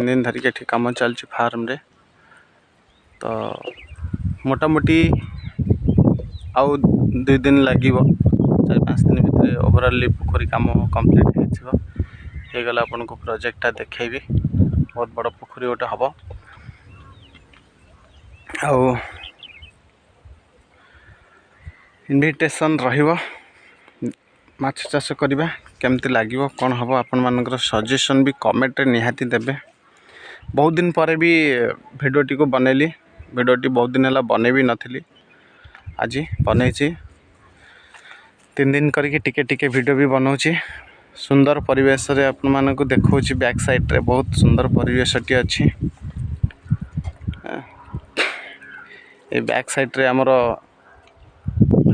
3 दिन धरिक ये कम चलती फार्म रे। तो मोटामोटी आउ 2 दिन लगे 4-5 दिन भितर ओवरऑल पोखरी काम कंप्लीट हो गला। आपन को प्रोजेक्टा देखैबी बहुत बड़ पोखरी गोटे हम आउ इनविटेशन रहिबो माछ चाष करवा केमती लगे कौन हम आपण मानकर सजेशन भी कमेंट रे निहाती देबे। बहुत दिन पर भी भिडियोटी को बनैली भिडियोटी बहुत दिन है बने भी नथिली आज बनई 3 दिन करके टिके टिके वीडियो भी बनाऊँगी। सुंदर परिवेश रे आपण मानक देखौछि बैक साइड रे बहुत सुंदर परिवेशटी अच्छी। ए बैक साइड रे हमर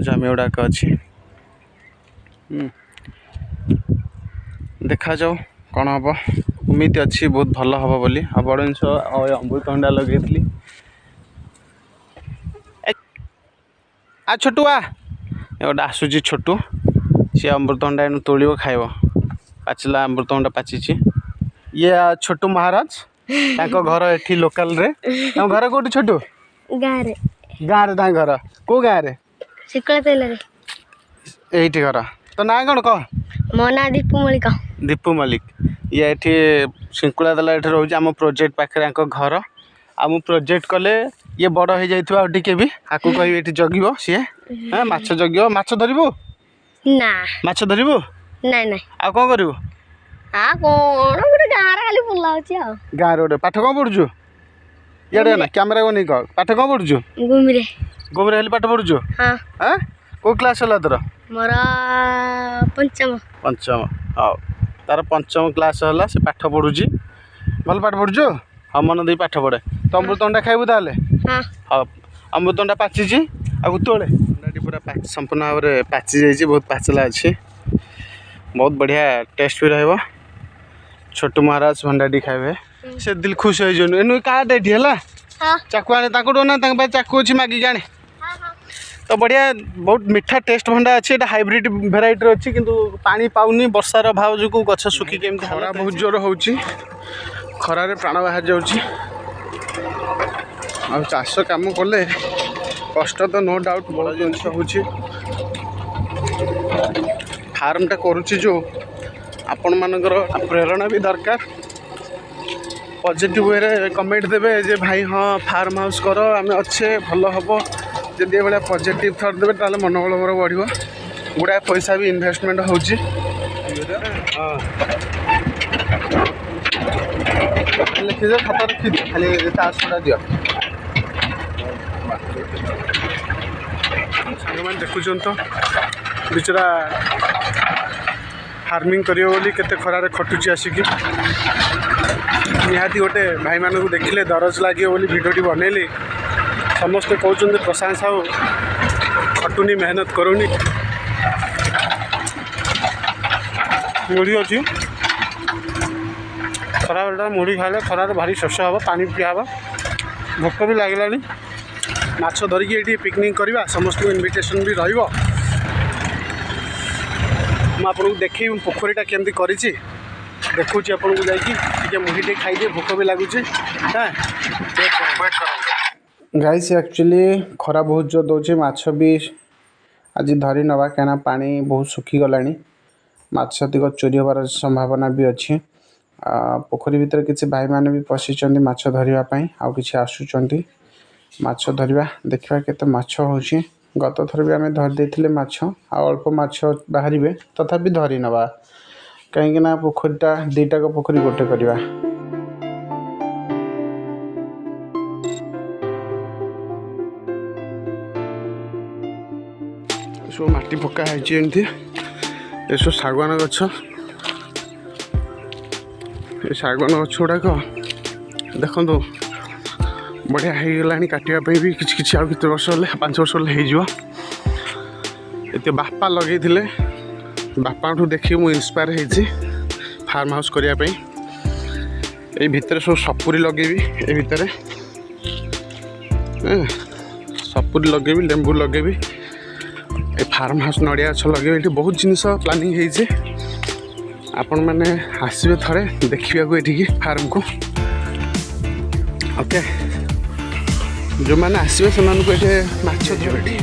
जमी गुड़ाक अच्छी देखा जाऊ कौन हम उम्मीद अच्छी बहुत भल हम बोली। आ बड़ जिन अमृतभंडा लगे आ छोटुआ गोटे आसूची छोटू सी अमृतभंडा एनु तोड़ खाइब पाचिला अमृतभंडा पाची। ये छोटू महाराज घर एठी लोकल रे घर कोठी छोटू गाँव रे घर को गाँव रे एठी घर तो ना कौन कह मो ना दीपू मलिक ये एठी सिंकुला दला एठी रोज आम प्रोजेक्ट पाखे घर आम प्रोजेक्ट कले ये बड़ हो जाइथिबा टिके भी आकु कहबी एठी जगिबो सी हां माछ जगिबो माछ धरिबो ना माछ धरिबो नहीं नहीं आ कोन करिवो आ कोन गोटे गाँ रे खाली बुलाउची आ गाँ रे पाठ कोन पढुछु याडे ना कैमरा को नहीं कह पाठ कोन पढुछु गुमरे हेली पाठ पढुछु हां हां को क्लास होला तोर मोर पंचम हां तार पंचम क्लास होला से पाठ पढुची भल पाठ पढुछु हम मन दे पाठ पढ़े तो अमृतभंडा खाइबू ताले हां हाँ अमृतभंडा पाची आगु तोड़े भंडाटी पूरा संपूर्ण भाव में पाची जाइए बहुत पाचला अच्छी बहुत बढ़िया टेस्ट भी रहा। छोटू महाराज भंडाटी खाइबे से दिल खुश हो जाए काटे है चाकू आने ना चाकू अच्छी मागिक आने तो बढ़िया बहुत मीठा टेस्ट भंडा अच्छी हाइब्रिड भेराइटी अच्छी किंतु पानी पाऊनी वर्षार भाव जो गछ सुखिक खरा बहुत जोर हो खरारे प्राण बाहर जाऊँगी। आ चाष काम कले कष्ट तो नो डाउट बड़ जिनस हो फार्मटा करुच्ची जो आपण मानकर प्रेरणा भी दरकार पॉजिटिव वे रे कमेंट देवे जे भाई हाँ फार्म हाउस कर आम अच्छे भल हम जदि ये भाया पॉजिटिव थॉट देवे ताले मनोबल मोर बढ़िया गुड़ाए पैसा भी इन्वेस्टमेंट होची। लिखिद खाता रखी खाली तासुटा दियो सांग मैंने देखुन तो बिचरा फार्मिंग करियो केते खरारे खटुची आसिकी निहाती गोटे भाई मानू देखिले दरज लगे भिडियोटी बनैली समस्ते कहते प्रशंसा हो खटुनी मेहनत करूनी मुढ़ी अच्छी खरा बेटा मुढ़ी खाइले खरार भारी शोष हम पानी पिया भोक भी लगे माछ धरिकी ये पिकनिक करवा समस्त इनविटेशन भी रही आपको देखी पोखरीटा केमती कर देखुची आपन को जाइए मुढ़ी टे खाई भोक भी लगुच गाइस एक्चुअली खरा बहुत जोर दौर माछ भी आज धरी नवा क्या पानी बहुत सुखी गला माछ अधिक चोरी होबार संभावना भी अच्छी पोखरी भितर किसी भाई माने भी पशिंट माछ धरवाई आउ कि आसुंच माछ धरवा देखा केते माछ होची गत थर भी आम धरदे माछ अल्प माछ बाहर तथापि धरी नवा कहीं पोखरीटा दुईटा पोखरी गोटे करवा सब माटी पका एमती ये सब शागवान गछ शागवान गछ गुड़ाक देखो बढ़िया हो गला काटापी भी कि आउ केते वर्ष 5 वर्ष होते बापा लगे बापा देखिए मुझे इन्स्पायर होती फार्म हाउस करने ये भितर सब सपुरी लगेबी ये भितर सपुरी लगेबी लेंबू लगेबी ये फार्म हाउस नड़िया गछ लगे ये बहुत जिनस प्लानिंग होती आपण मैंने आसबे थे देखा ये फार्म को ओके जो मैंने आसवे से माछ दियो एठी